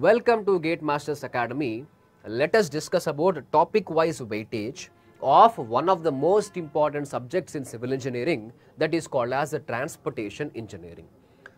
Welcome to GATE Masters Academy. Let us discuss about topic-wise weightage of one of the most important subjects in civil engineering, that is called as transportation engineering.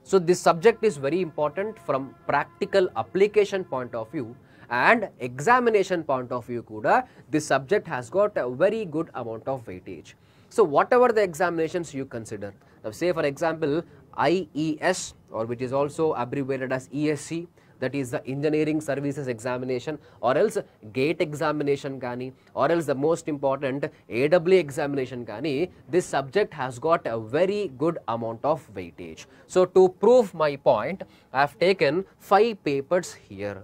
So this subject is very important from practical application point of view and examination point of view kuda. This subject has got a very good amount of weightage. So whatever the examinations you consider, now say for example IES, or which is also abbreviated as ESC, that is the engineering services examination, or else GATE examination kani, or else the most important AW examination kani, this subject has got a very good amount of weightage. So to prove my point, I have taken 5 papers here.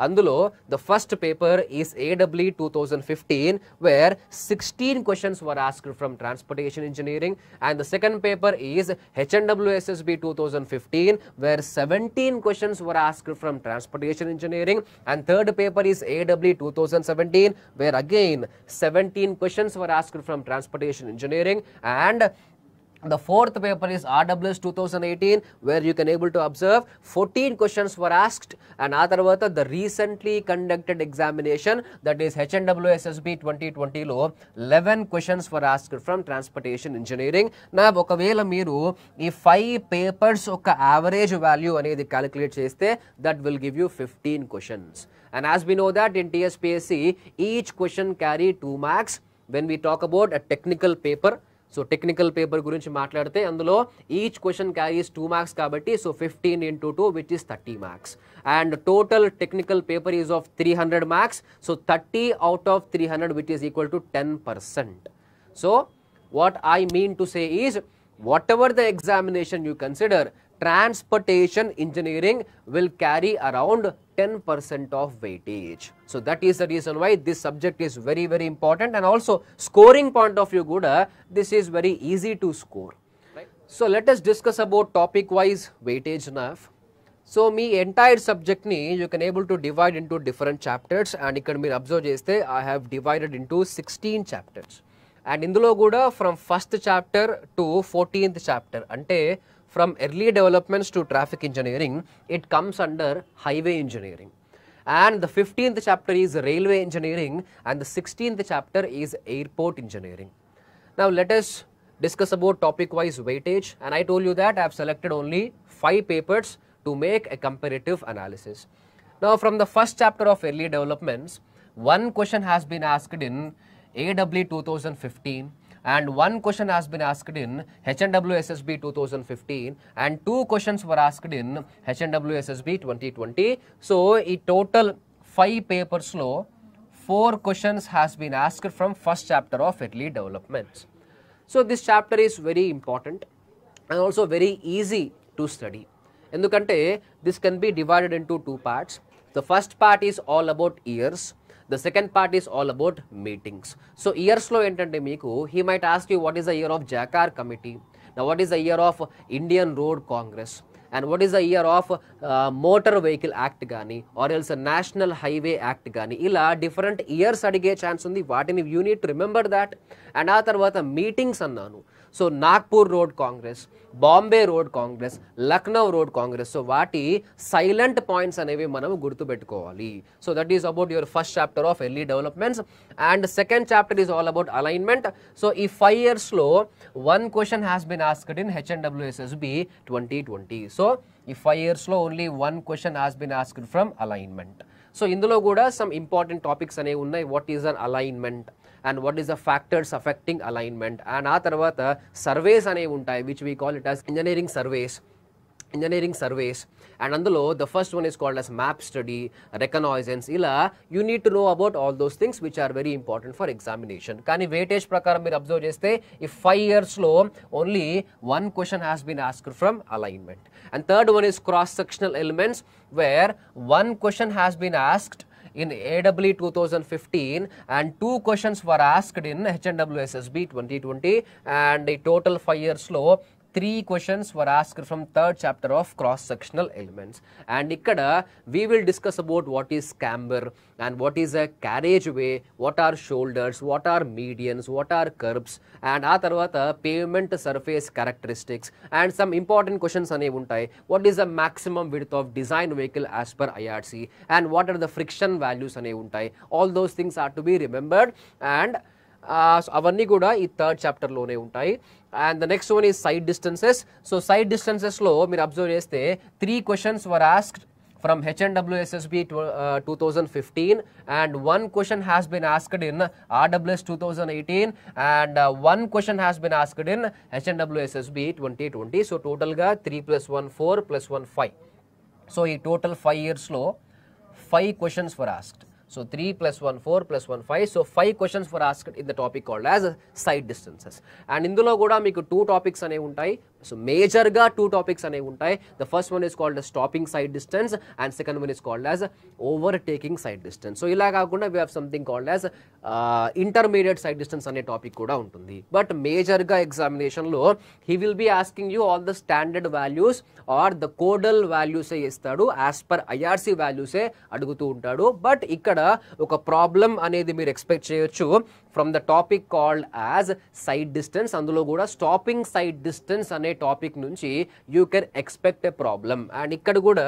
అందులో the first paper is AW 2015, where 16 questions were asked from transportation engineering, and the second paper is HNWSSB 2015, where 17 questions were asked from transportation engineering, and third paper is AW 2017, where again 17 questions were asked from transportation engineering, and the fourth paper is RWS 2018, where you can able to observe 14 questions were asked, and otherwise the recently conducted examination, that is HNWSSB 2020 lo 11 questions were asked from transportation engineering. Now ఒకవేళ మీరు ఈ 5 papers ఒక average value అనేది calculate చేస్తే, that will give you 15 questions. And as we know that in Tspsc each question carry 2 marks. When we talk about a technical paper, so technical paper గురించి మాట్లాడితే అందులో each question carries 2 marks కాబట్టి, so 15 into 2, which is 30 marks, and total technical paper is of 300 marks, so 30 out of 300, which is equal to 10%. So what I mean to say is, whatever the examination you consider, transportation engineering will carry around 10% of weightage. So that is the reason why this subject is very important, and also scoring point of view kuda, this is very easy to score, right? So let us discuss about topic wise weightage now. So me entire subject ni you can able to divide into different chapters, and ఇక్కడ మీరు observe చేస్తే I have divided into 16 chapters, and ఇందులో కూడా from first chapter to 14th chapter, అంటే from early developments to traffic engineering, it comes under highway engineering, and the 15th chapter is railway engineering, and the 16th chapter is airport engineering. Now let us discuss about topic wise weightage, and I told you that I have selected only 5 papers to make a comparative analysis. Now from the first chapter of early developments, one question has been asked in AW 2015, and one question has been asked in HNWSSB 2015, and 2 questions were asked in HNWSSB 2020. So in total 5 papers lo 4 questions has been asked from first chapter of early developments. So this chapter is very important and also very easy to study, ఎందుకంటే this can be divided into 2 parts. The first part is all about years. The second part is all about meetings. So years lo entante meeku, he might ask you what is the year of Jakar committee, now what is the year of Indian Road Congress, and what is the year of Motor Vehicle Act gani, or else a National Highway Act gani, ila different years adige chance undi, vaatini you need to remember that. And aa tarvata meetings annanu, so Nagpur Road Congress, Bombay Road Congress, Lucknow Road Congress, so vaati silent points అనేవి మనం గుర్తు పెట్టుకోవాలి. So that is about your first chapter of early developments, and second chapter is all about alignment. So ఈ 5 years లో one question has been asked in HNWSSB 2020. So ఈ 5 years లో only one question has been asked from alignment. So ఇందులో కూడా some important topics అనేవి ఉన్నాయి. What is an alignment, and what is the factors affecting alignment, and ఆ తర్వాత surveys అనేవి ఉంటాయి, which we call it as engineering surveys, and అందులో the first one is called as map study, reconnaissance, ఇలా you need to know about all those things which are very important for examination. కానీ weightage ప్రకారం మీరు observe చేస్తే ఈ 5 years లో only one question has been asked from alignment, and third one is cross sectional elements, where one question has been asked in AW 2015, and 2 questions were asked in HNWSSB 2020, and the total 5 years lo 3 questions were asked from third chapter of cross-sectional elements. And ikkada we will discuss about what is camber and what is a carriageway, what are shoulders, what are medians, what are curbs, and aa tarvata pavement surface characteristics and some important questions anevi untayi. What is the maximum width of design vehicle as per IRC and what are the friction values anevi untayi. All those things are to be remembered and అవన్నీ కూడా ఈ third chapter లోనే ఉంటాయి. And the next one is side distances. So side distances లో మీరు observe చేస్తే 3 questions were asked from HNWSSB 2015 and 1 question has been asked in RWS 2018 and 1 question has been asked in HNWSSB 2020. So total ga 3 + 1 4 + 1 5. So ఈ total 5 years లో 5 questions were asked. So 3 + 1 4 + 1 5. So 5 questions were asked in the topic called as side distances. And ఇందులో కూడా మీకు 2 topics అనేవి ఉంటాయి. So major గా 2 topics అనేవి ఉంటాయి. The first one is called as stopping side distance and second one is called as overtaking side distance. So ఇలా కాకుండా we have something called as intermediate side distance అనే topic కూడా ఉంటుంది. But major గా examination లో he will be asking you all the standard values or the codal values ఇస్తాడు. as per IRC values అడుగుతూ ఉంటాడు. బట్ ఇక్కడ ఒక ప్రాబ్లం అనేది మీరు ఎక్స్పెక్ట్ చేయొచ్చు from the topic called as sight distance. అందులో కూడా స్టాపింగ్ సైడ్ డిస్టెన్స్ అనే టాపిక్ నుంచి you can expect a problem. And ఇక్కడ కూడా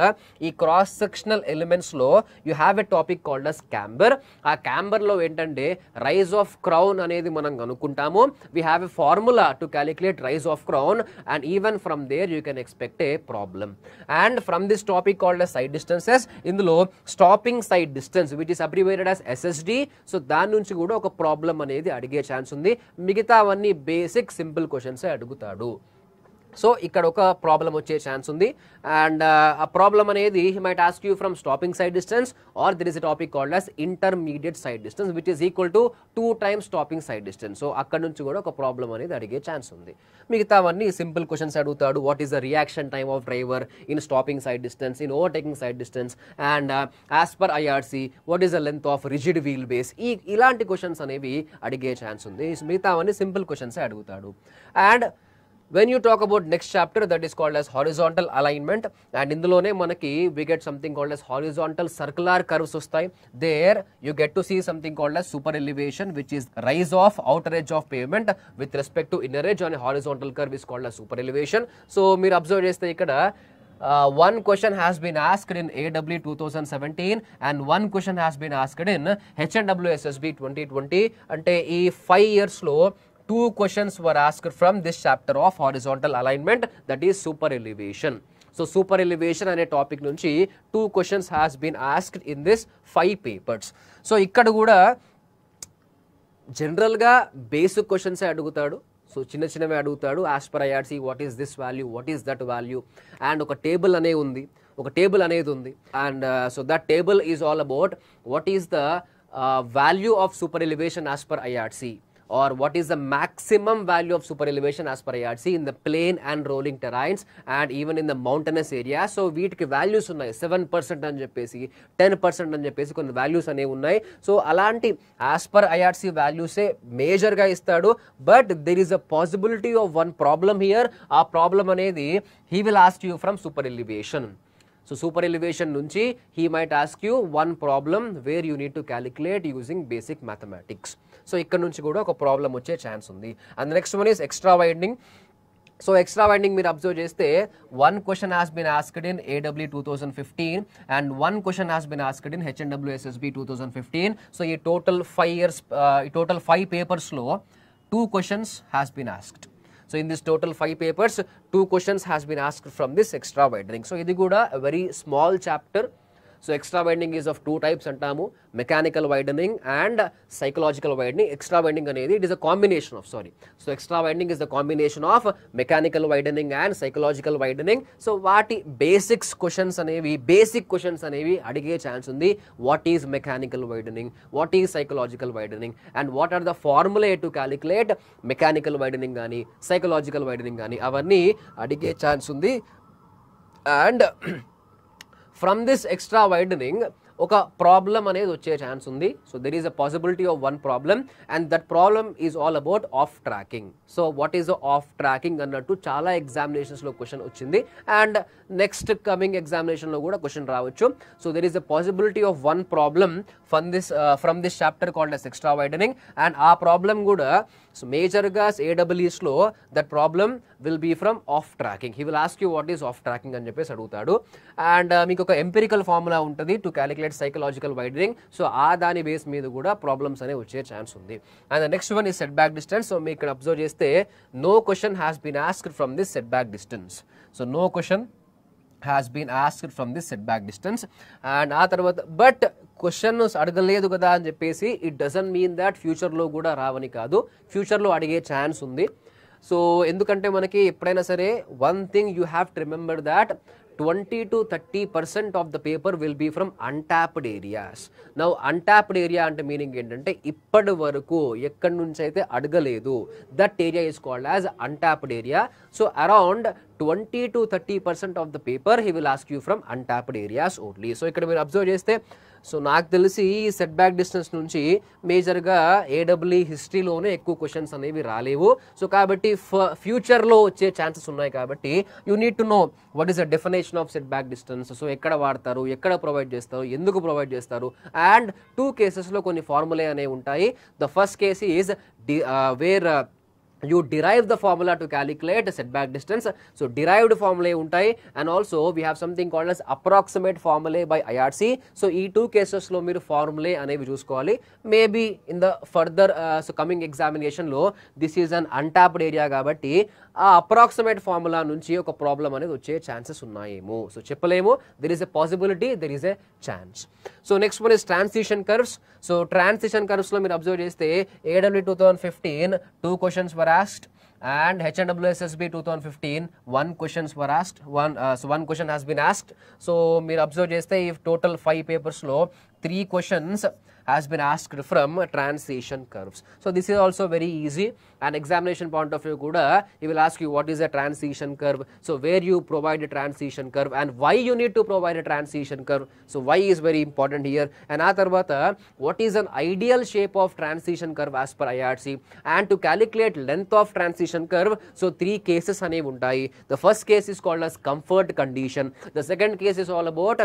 ఈ క్రాస్ సెక్షనల్ ఎలిమెంట్స్ లో you have a topic called as camber. ఆ క్యాంబర్ లో ఏంటంటే రైజ్ ఆఫ్ క్రౌన్ అనేది మనం కనుక్కుంటాము. We have a formula to calculate rise of crown and even from there you can expect a problem. And from this topic called us side distances ఇందులో stopping sight distance which is abbreviated as SSD. So దాని నుంచి కూడా ఒక problem అనేది అడిగే chance ఉంది. మిగతా అవన్నీ బేసిక్ సింపుల్ క్వశ్చన్స్ అడుగుతాడు. సో ఇక్కడ ఒక ప్రాబ్లం వచ్చే ఛాన్స్ ఉంది అండ్ ఆ ప్రాబ్లం అనేది he might ask you from stopping side distance or there is a topic called as intermediate side distance which is equal to 2 times stopping side distance. So అక్కడ నుంచి కూడా ఒక problem అనేది అడిగే chance ఉంది. మిగతావన్నీ సింపుల్ క్వశ్చన్స్ అడుగుతాడు. What is the reaction time of driver in stopping sight distance, in overtaking sight distance and as per IRC what is the length of rigid wheel base. ఇలాంటి questions అనేవి అడిగే chance ఉంది. మిగతావన్నీ simple questions అడుగుతాడు. And when you talk about next chapter, that is called as horizontal alignment and indulone manaki we get something called as horizontal circular curves ostai. There you get to see something called as super elevation which is rise of outer edge of pavement with respect to inner edge on a horizontal curve is called as super elevation. So meer observe chesthe ikkada one question has been asked in AW 2017 and one question has been asked in HNWSSB 2020. ante ee 5 years lo 2 questions were asked from this chapter of horizontal alignment, that is super elevation. So super elevation ane topic nunchi 2 questions has been asked in this 5 papers. So ikkada kuda general ga basic questions adugutadu. So చిన్న చిన్నవి అడుగుతాడు. As per IRC what is this value, what is that value and ఒక table అనేది ఉంది and so that table is all about what is the value of super elevation as per IRC or what is the maximum value of super elevation as per IRC in the plain and rolling terrains and even in the mountainous area. So వీటికి values ఉన్నాయి. 7% అని చెప్పేసి 10% అని చెప్పేసి కొన్ని values అనేవి ఉన్నాయి. So అలాంటి as per IRC values major గా ఇస్తాడు. But there is a possibility of one problem here. ఆ ప్రాబ్లం అనేది he will ask you from super elevation. So super elevation nunchi he might ask you one problem where you need to calculate using basic mathematics. So ikkada nunchi kuda oka problem వచ్చే chance ఉంది. And the next one is extra widening. So extra widening మీరు observe చేస్తే one question has been asked in AW 2015 and one question has been asked in HNWSSB 2015. So ఈ total 5 years total 5 papers లో 2 questions has been asked. So in this total 5 papers 2 questions has been asked from this extra widening. So ఇది కూడా a very small chapter. So extra widening is of 2 types అంటాము, mechanical widening and psychological widening. Extra widening అనేది it is a combination of so extra widening is the combination of mechanical widening and psychological widening. So వాటి basic questions అనేవి అడిగే chance ఉంది. What is mechanical widening, what is psychological widening and what are the formulae to calculate mechanical widening గాని psychological widening గాని అవన్నీ అడిగే chance ఉంది. And from this extra widening ఒక ప్రాబ్లం అనేది వచ్చే ఛాన్స్ ఉంది. So there is a possibility of one problem and that problem is all about off tracking. So what is off tracking అన్నట్టు చాలా ఎగ్జామినేషన్స్లో క్వశ్చన్ వచ్చింది అండ్ నెక్స్ట్ కమింగ్ ఎగ్జామినేషన్లో కూడా క్వశ్చన్ రావచ్చు. So there is a possibility of one problem from this chapter called as extra widening and ఆ problem కూడా so మేజర్గా AEESలో that problem will be from of tracking. He will ask you what is off tracking అని చెప్పేసి అడుగుతాడు and మీకు ఒక empirical formula ఉంటుంది to calculate psychological widening. So ఆ దాని బేస్ మీద కూడా ప్రాబ్లమ్స్ అనేవి వచ్చే ఛాన్స్ ఉంది. And next one is set back distance. So మీకు ఇక్కడ అబ్జర్వ్ చేస్తే no question has been asked from this set back distance. So no question has been asked from this setback distance and ఆ తర్వాత but questions అడగలేదు కదా అని చెప్పేసి it doesn't mean that ఫ్యూచర్లో కూడా రావని కాదు, ఫ్యూచర్లో అడిగే ఛాన్స్ ఉంది. సో ఎందుకంటే మనకి ఎప్పుడైనా సరే one thing you have to remember that 20 to 30% of the paper will be from untapped areas. Now untapped area అంటే మీనింగ్ ఏంటంటే ఇప్పటి వరకు ఎక్కడి నుంచి అయితే అడగలేదు, that area is called as untapped area. So around 20 to 30% of the paper he will ask you from untapped areas only. So ఇక్కడ మీరు అబ్జర్వ్ చేస్తే సో నాకు తెలిసి సెట్ బ్యాక్ డిస్టెన్స్ నుంచి మేజర్గా AEE హిస్టరీలోనే ఎక్కువ క్వశ్చన్స్ అనేవి రాలేవు. సో కాబట్టి ఫ్యూచర్లో వచ్చే ఛాన్సెస్ ఉన్నాయి కాబట్టి you need to know what is the definition of set back distance. So ఎక్కడ వాడతారు, ఎక్కడ ప్రొవైడ్ చేస్తారు, ఎందుకు ప్రొవైడ్ చేస్తారు అండ్ 2 కేసెస్లో కొన్ని ఫార్ములే అనేవి ఉంటాయి. The first case is where you derive the formula to calculate setback distance. So derived formulae untai and also we have something called as approximate formulae by IISc. So ee 2 cases lo meer formulae anevi chusukovali. Maybe in the further so coming examination lo this is an untapped area kabatti ఆ approximate formula నుంచి ఒక problem అనేది వచ్చే chances ఉన్నాయేమో. So చెప్పలేము, there is a possibility, there is a chance. So next one is transition curves. So transition కర్వ్స్లో మీరు observe చేస్తే AEE 2015 2 questions were asked and HNWSSB 2015 1 questions were asked. One question has been asked. So మీరు observe చేస్తే ఈ total 5 పేపర్స్లో 3 questions has been asked from transition curves. So this is also very easy and examination point of view kuda he will ask you what is a transition curve, so where you provide a transition curve and why you need to provide a transition curve. So why is very important here and aa tarvata what is an ideal shape of transition curve as per IISc and to calculate length of transition curve. So 3 cases anevi untayi. The first case is called as comfort condition, the second case is all about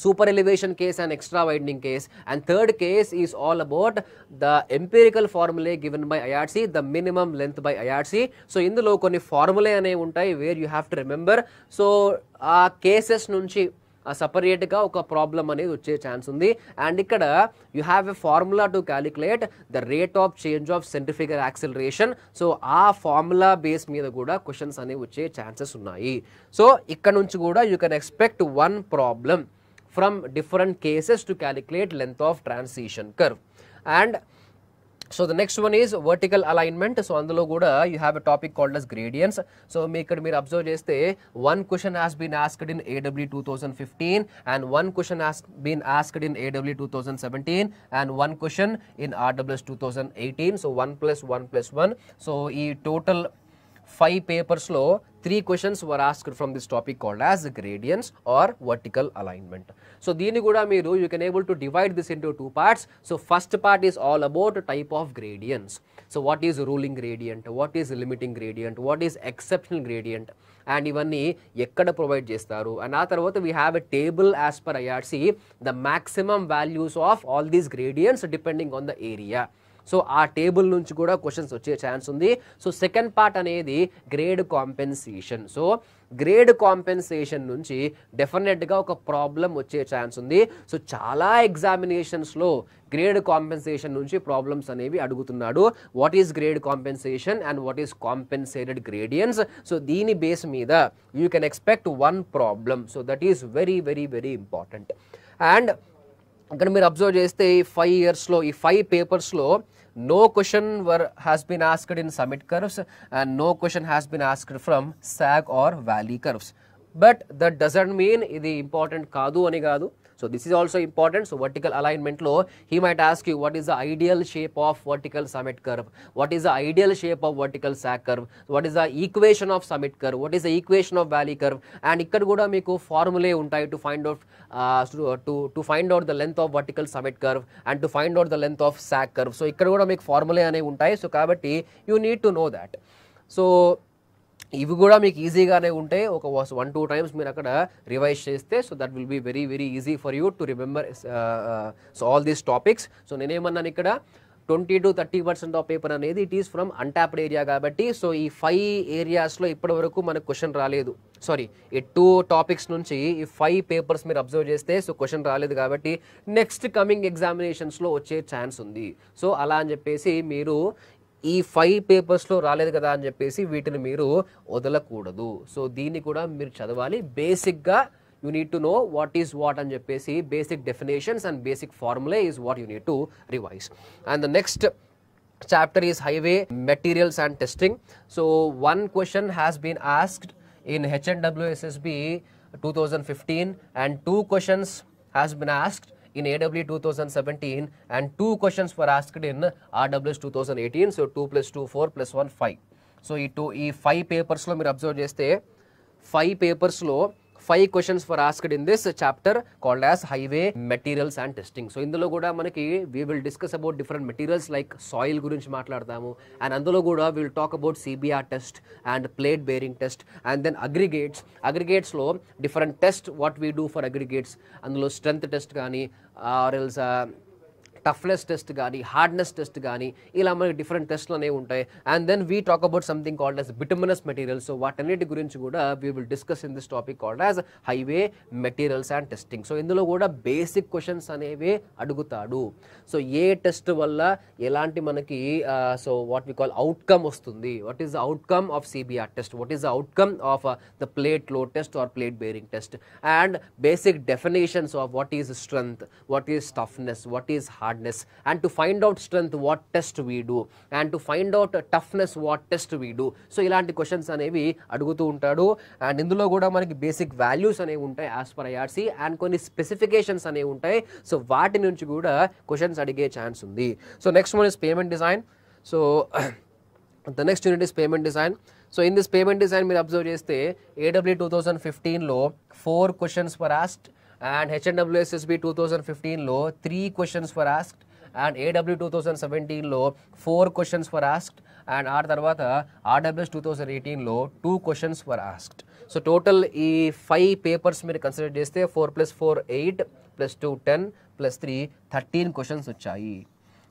super elevation case and extra widening case and third case is all about the empirical formulae given by IISc, the minimum length by IISc. So ఇందులో కొన్ని formulae అనేవి ఉంటాయి where you have to remember. So ఆ cases నుంచి సపరేట్గా ఒక problem అనేది వచ్చే ఛాన్స్ ఉంది అండ్ ఇక్కడ you have a formula to calculate the rate of change of centrifugal acceleration. So ఆ ఫార్ములా బేస్ మీద కూడా క్వశ్చన్స్ అనేవి వచ్చే ఛాన్సెస్ ఉన్నాయి. సో ఇక్కడ నుంచి కూడా you can expect one problem from different cases to calculate length of transition curve. And so the next one is vertical alignment. So అందులో కూడా you have a topic called as gradients. So ఇక్కడ మీరు observe చేస్తే one question has been asked in AEE 2015 and one question has been asked in AEE 2017 and one question in RWS 2018. So 1 plus 1 plus 1. So ఈ total 5 papers లో 3 questions were asked from this topic called as gradients or vertical alignment. So దీన్ని కూడా మీరు you can able to divide this into 2 parts. So first part is all about type of gradients. So what is ruling gradient, what is limiting gradient, what is exceptional gradient and ఇవన్నీ ఎక్కడ provide చేస్తారు and ఆ తర్వాత we have a table as per IISc the maximum values of all these gradients depending on the area. So ఆ table నుంచి కూడా questions వచ్చే chance ఉంది. సో సెకండ్ పార్ట్ అనేది grade compensation. So grade compensation నుంచి డెఫినెట్గా ఒక ప్రాబ్లం వచ్చే ఛాన్స్ ఉంది. సో చాలా ఎగ్జామినేషన్స్లో గ్రేడ్ కాంపెన్సేషన్ నుంచి ప్రాబ్లమ్స్ అనేవి అడుగుతున్నాడు. What is grade compensation and what is compensated గ్రేడియన్స్. So దీని బేస్ మీద you can expect one problem. So that is very very very important. And ఇక్కడ మీరు అబ్జర్వ్ చేస్తే ఈ 5 yearsలో ఈ 5 పేపర్స్లో no question has been asked in summit curves and no question has been asked from sag or valley curves. But that doesn't mean ఇది important కాదు అని కాదు. So this is also important. So vertical alignment లో he might ask you what is the ideal shape of vertical summit curve, what is the ideal shape of vertical sag curve, what is the equation of summit curve, what is the equation of valley curve, and ఇక్కడ కూడా మీకు formulae ఉంటాయి to find out to find out the length of vertical summit curve and to find out the length of sag curve. So ఇక్కడ కూడా మీకు formulae అనేవి ఉంటాయి. So కాబట్టి you need to know that. So ఇవి కూడా మీకు ఈజీగానే ఉంటాయి. ఒక 1-2 టైమ్స్ మీరు అక్కడ రివైజ్ చేస్తే so that will be very very easy for you to remember so all these topics. So నేనేమన్నాను ఇక్కడ 20 to 30% ఆఫ్ పేపర్ అనేది it is from untapped area కాబట్టి సో ఈ 5 ఏరియాస్లో ఇప్పటి వరకు మనకు క్వశ్చన్ రాలేదు. సారీ, ఈ 2 టాపిక్స్ నుంచి ఈ 5 పేపర్స్ మీరు అబ్జర్వ్ చేస్తే సో క్వశ్చన్ రాలేదు కాబట్టి నెక్స్ట్ కమింగ్ ఎగ్జామినేషన్స్లో వచ్చే ఛాన్స్ ఉంది. సో అలా అని చెప్పేసి మీరు ఈ 5 పేపర్స్లో రాలేదు కదా అని చెప్పేసి వీటిని మీరు వదలకూడదు. సో దీన్ని కూడా మీరు చదవాలి. బేసిక్గా you need to know what is what అని చెప్పేసి basic definitions and basic formula is what you need to revise. And the next chapter is highway materials and testing. So one question has been asked in HNWSSB 2015 and 2 questions has been asked in AW 2017 and 2 questions were asked in RWS 2018. So 2 plus 2 4 plus 1 5. So ఈ 5 papers లో మీరు observe చేస్తే 5 papers లో 5 questions were asked in this chapter called as highway materials and testing. So ఇందులో కూడా మనకి we will discuss about different materials like soil గురించి మాట్లాడతాము and అందులో కూడా we will talk about CBR test and plate bearing test and then aggregates లో different test what we do for aggregates. అందులో strength test కానీ or else toughness test కానీ hardness test కానీ ఇలా మనకి డిఫరెంట్ టెస్ట్లు అనేవి ఉంటాయి. And then we talk about something called as bituminous materials. So వాటన్నిటి గురించి కూడా we will discuss in this topic called as highway materials and testing. So ఇందులో కూడా బేసిక్ క్వశ్చన్స్ అనేవి అడుగుతాడు. సో ఏ టెస్ట్ వల్ల ఎలాంటి మనకి so what we call outcome వస్తుంది, what is the outcome of CBR test, what is the outcome of the plate load test or plate bearing test, and basic definitions of what is strength, what is toughness, what is hardness, and to find out strength what test we do, and to find out toughness what test we do. So ఇలాంటి questions అనేవి అడుగుతూ ఉంటాడు. And ఇందులో కూడా మనకి basic values అనేవి ఉంటాయి as per IRC and కొన్ని స్పెసిఫికేషన్స్ అనేవి ఉంటాయి. సో వాటి నుంచి కూడా క్వశ్చన్స్ అడిగే ఛాన్స్ ఉంది. So next one is payment design. So the next unit is payment design. So in this payment design మీరు అబ్జర్వ్ చేస్తే AW 2015లో 4 questions were asked and HNWSSB 2015లో 3 questions were asked and AW 2017లో 4 questions were asked and ఆ తర్వాత RWS 2018లో 2 questions were asked. So total ఈ 5 papers మీరు consider చేస్తే 4 + 4 8 + 2 10 + 3 13 questions వచ్చాయి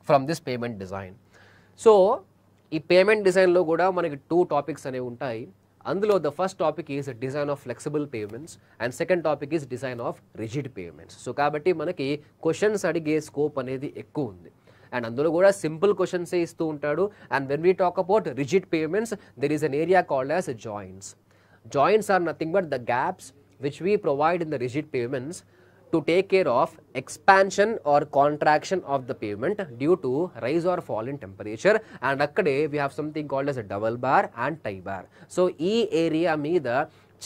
from this payment design. So ఈ payment డిజైన్లో కూడా మనకి 2 టాపిక్స్ అనేవి ఉంటాయి. అందులో the first topic is design of flexible payments and second topic is design of rigid payments. So కాబట్టి మనకి క్వశ్చన్స్ అడిగే స్కోప్ అనేది ఎక్కువ ఉంది అండ్ అందులో కూడా సింపుల్ క్వశ్చన్సే ఇస్తూ ఉంటాడు. And when we talk about rigid pavements there is an area called as joints. Joints are nothing but the gaps which we provide in the rigid pavements to take care of expansion or contraction of the pavement due to rise or fall in temperature, and akkade we have something called as a double bar and tie bar. So ee area meeda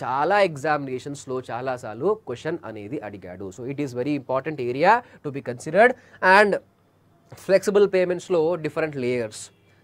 చాలా ఎగ్జామినేషన్స్లో చాలాసార్లు question అనేది అడిగాడు. So it is very important area to be considered. And flexible పేమెంట్స్లో different layers,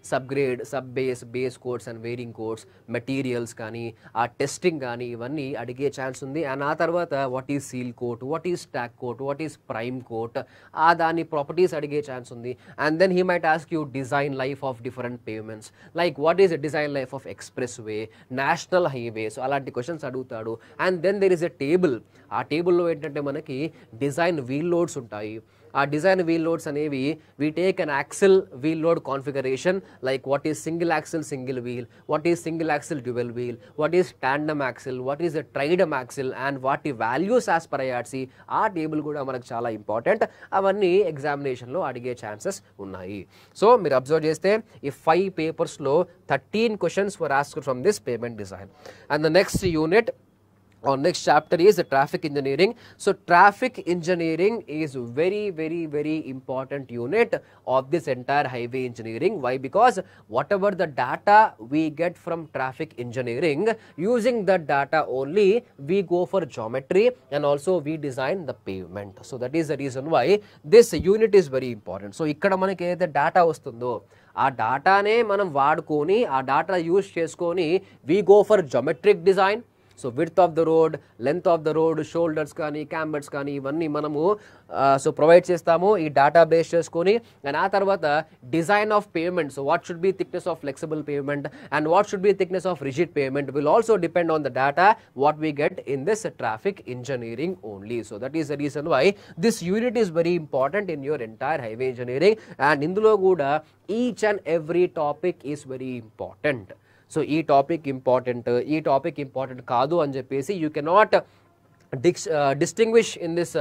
sub grade, sub base, base courses and wearing courses, materials కానీ ఆ testing కానీ ఇవన్నీ అడిగే ఛాన్స్ ఉంది. అండ్ ఆ తర్వాత what is seal coat, what is tack coat, what is prime coat, ఆ దాని ప్రాపర్టీస్ అడిగే ఛాన్స్ ఉంది. And then he might ask you design life of different pavements like what is design life of expressway, national highway. So అలాంటి questions అడుగుతాడు. And then there is a table. ఆ టేబుల్లో ఏంటంటే మనకి design wheel loads ఉంటాయి. ఆ design wheel loads అనేవి we take on axle wheel load configuration like what is single axle single wheel, what is single axle dual wheel, what is tandem axle, what is tridem axle and వాటి values as per IRC. ఆ table కూడా మనకు చాలా important. అవన్నీ ఎగ్జామినేషన్లో అడిగే chances ఉన్నాయి. So మీరు అబ్జర్వ్ చేస్తే ఈ 5 పేపర్స్లో 13 questions were asked from this payment design. And the next unit Our next chapter is traffic engineering. So traffic engineering is very important unit of this entire highway engineering. Why? Because whatever the data we get from traffic engineering, using that data only we go for geometry and also we design the pavement. So that is the reason why this unit is very important. So ikkada manaki edaithe data vastundo ఆ డాటానే మనం వాడుకొని ఆ data use చేసుకొని we go for geometric design. So width of the road, length of the road, shoulders కానీ క్యాంబర్స్ కానీ ఇవన్నీ మనము so provide చేస్తాము ఈ డేటా బేస్ చేసుకొని. అండ్ ఆ తర్వాత design of pavement. So what should be thickness of flexible pavement and what should be thickness of rigid pavement will also depend on the data what we get in this traffic engineering only. So that is the reason why this unit is very important in your entire highway engineering. And ఇందులో కూడా each and every topic is very important. So ఈ topic important కాదు అని చెప్పేసి you cannot distinguish in this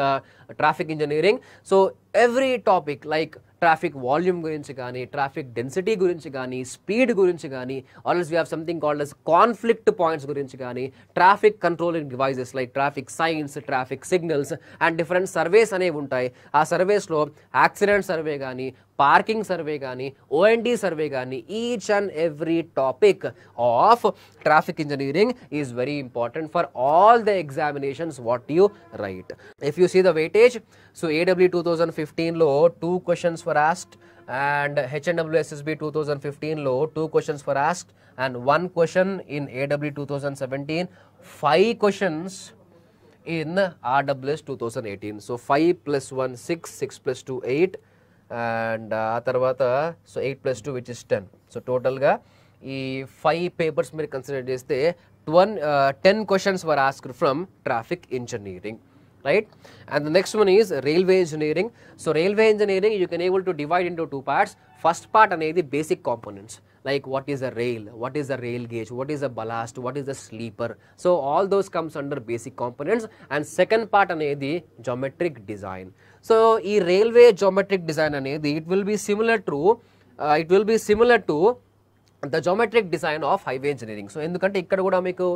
traffic engineering. So every topic like traffic volume gurinchi gaani, traffic density gurinchi gaani, speed gurinchi gaani, or else we have something called as conflict points gurinchi gaani, traffic controlling devices like traffic signs, traffic signals and different surveys అనేవి ఉంటాయి. ఆ surveys లో accident survey గానీ, parking survey గానీ, OND survey గానీ, each and every topic of traffic engineering is very important for all the examinations what you write. If you see the weightage, so AW 2015 లో 2 questions were asked and HNWSSB 2015 లో 2 questions were asked and 1 question in AW 2017, 5 questions in RWS 2018. So 5 plus 1 6, 6 plus 2 8 and ఆ తర్వాత so 8 plus 2 which is 10. So టోటల్గా ఈ 5 papers మీరు consider చేస్తే 10 questions were asked from traffic engineering. Right, and the next one is railway engineering. So railway engineering you can able to divide into 2 parts. First part anedi basic components like what is a rail, what is a rail gauge, what is a ballast, what is a sleeper. So all those comes under basic components. And second part anedi geometric design. So ee railway geometric design anedi it will be similar to the geometric design of highway engineering. So ఎందుకంటే ఇక్కడ కూడా మీకు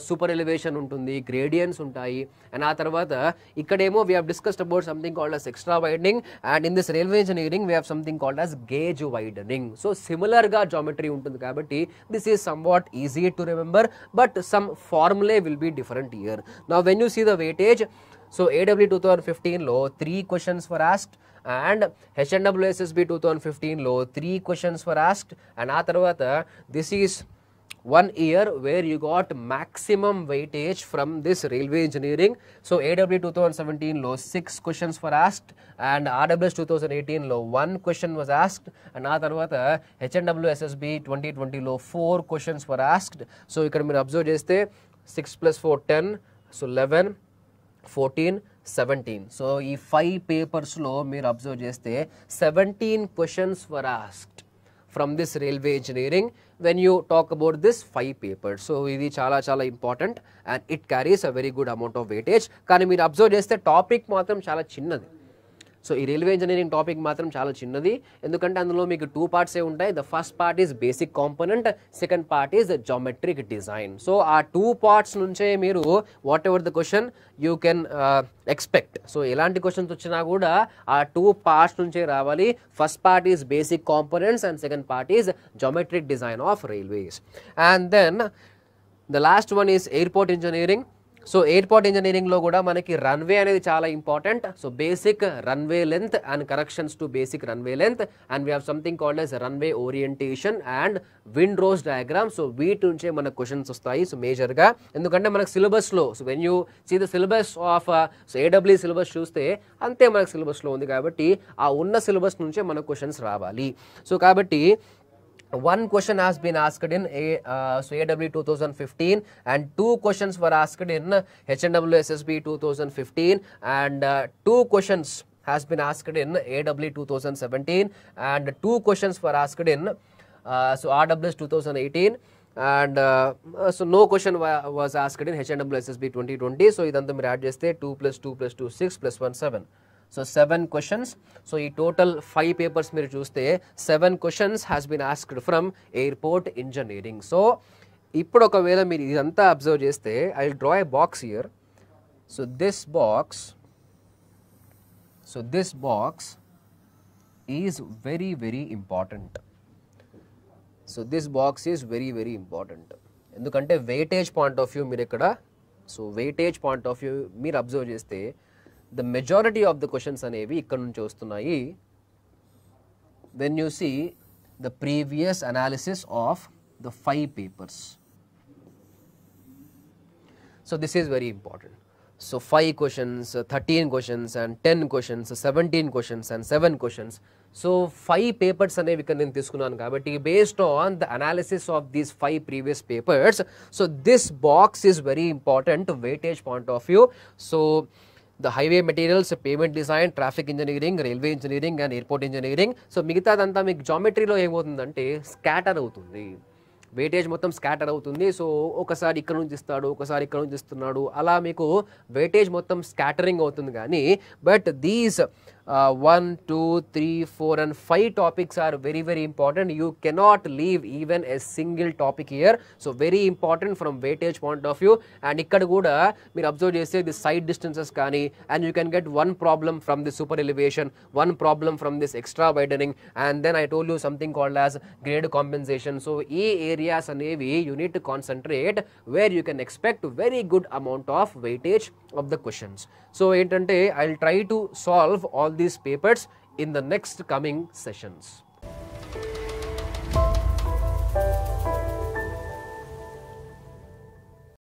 super elevation ఉంటుంది, గ్రేడియన్స్ ఉంటాయి, and ఆ తర్వాత ఇక్కడేమో we have discussed about something called as extra widening and in this railway engineering we have something called as gauge widening. So సిమిలర్గా జామెట్రీ ఉంటుంది కాబట్టి this is somewhat easy to remember but some formulae will be different here. Now when you see the weightage, so AW 2015 లో 3 questions were asked and HNWSSB 2015 లో 3 questions were asked and ఆ తర్వాత this is 1 year where you got maximum weightage from this railway engineering. So AW 2017 లో 6 questions were asked and RWS 2018 లో 1 question was asked and ఆ తర్వాత HNWSSB 2020 లో 4 questions were asked. So ఇక్కడ మీరు observe చేస్తే 6 plus 4 10, so 11 14 17. సో ఈ 5 పేపర్స్లో మీరు అబ్జర్వ్ చేస్తే 17 questions were asked from this railway engineering when you talk about this 5 papers. So ఇది చాలా important and it carries a very good amount of weightage. కానీ మీరు అబ్జర్వ్ చేస్తే టాపిక్ మాత్రం చాలా చిన్నది. సో ఈ రైల్వే ఇంజనీరింగ్ టాపిక్ మాత్రం చాలా చిన్నది ఎందుకంటే అందులో మీకు 2 parts ఉంటాయి. The first part is basic component, second part is geometric design. So ఆ 2 parts నుంచే మీరు whatever the question you can expect. So ఎలాంటి క్వశ్చన్స్ వచ్చినా కూడా ఆ 2 parts నుంచే రావాలి. First part is basic components and second part is geometric design of railways. And then the last one is airport engineering. So airport ఇంజనీరింగ్లో కూడా మనకి runway అనేది చాలా important. So basic runway length and corrections to basic runway length and we have something called as runway orientation and wind rose diagram. So వీటి నుంచే మనకు questions వస్తాయి. So మేజర్గా ఎందుకంటే మనకు సిలబస్లో so when you see the syllabus of so AW syllabus చూస్తే అంతే మనకు సిలబస్లో ఉంది కాబట్టి ఆ ఉన్న సిలబస్ నుంచే మనకు క్వశ్చన్స్ రావాలి. సో కాబట్టి 1 question has been asked in AW 2015 and 2 questions were asked in HNWSSB 2015 and 2 questions has been asked in AW 2017 and 2 questions were asked in so RWS 2018 and so no question was asked in HNWSSB 2020. So idantha meer add cheste 2 plus 2 plus 2 6 plus 1 7. So 7 questions. So ఈ total 5 papers మీరు చూస్తే 7 questions has been asked from airport engineering. So ఇప్పుడు ఒకవేళ మీరు ఇదంతా observe చేస్తే I will draw a box here. So this box is very very important. So this box is very very important. ఎందుకంటే weightage point of view మీరు ఇక్కడ weightage point of view మీరు observe చేస్తే the majority of the questions అనేవి ఇక్కడ నుంచి వస్తున్నాయి. When you see the previous analysis of the 5 papers. So this is very important. So 5 questions, 13 questions and 10 questions, 17 questions and 7 questions. So 5 papers అనేవి ఇక్కడ నేను తీసుకున్నాను కాబట్టి based on the analysis of these 5 previous papers, so this box is very important weightage point of view. So the highway materials, pavement design, traffic engineering, railway engineering and airport engineering. So మిగతాదంతా మీకు జామెట్రీలో ఏమవుతుందంటే scatter అవుతుంది, weightage మొత్తం scatter అవుతుంది. So ఒకసారి ఇక్కడ నుంచి ఇస్తాడు, ఒకసారి ఇక్కడ నుంచి ఇస్తున్నాడు, అలా మీకు వెయిటేజ్ మొత్తం స్కాటరింగ్ అవుతుంది. కానీ but these 1, 2, 3, 4 and 5 topics are very very important. You cannot leave even a single topic here. So very important from weightage point of view. And ikkada kuda meer observe cheste the side distances kaani, and you can get one problem from the super elevation, one problem from this extra widening, and then I told you something called as grade compensation. So ee areas anevi you need to concentrate where you can expect very good amount of weightage of the questions. So entante I'll try to solve all these papers in the next coming sessions.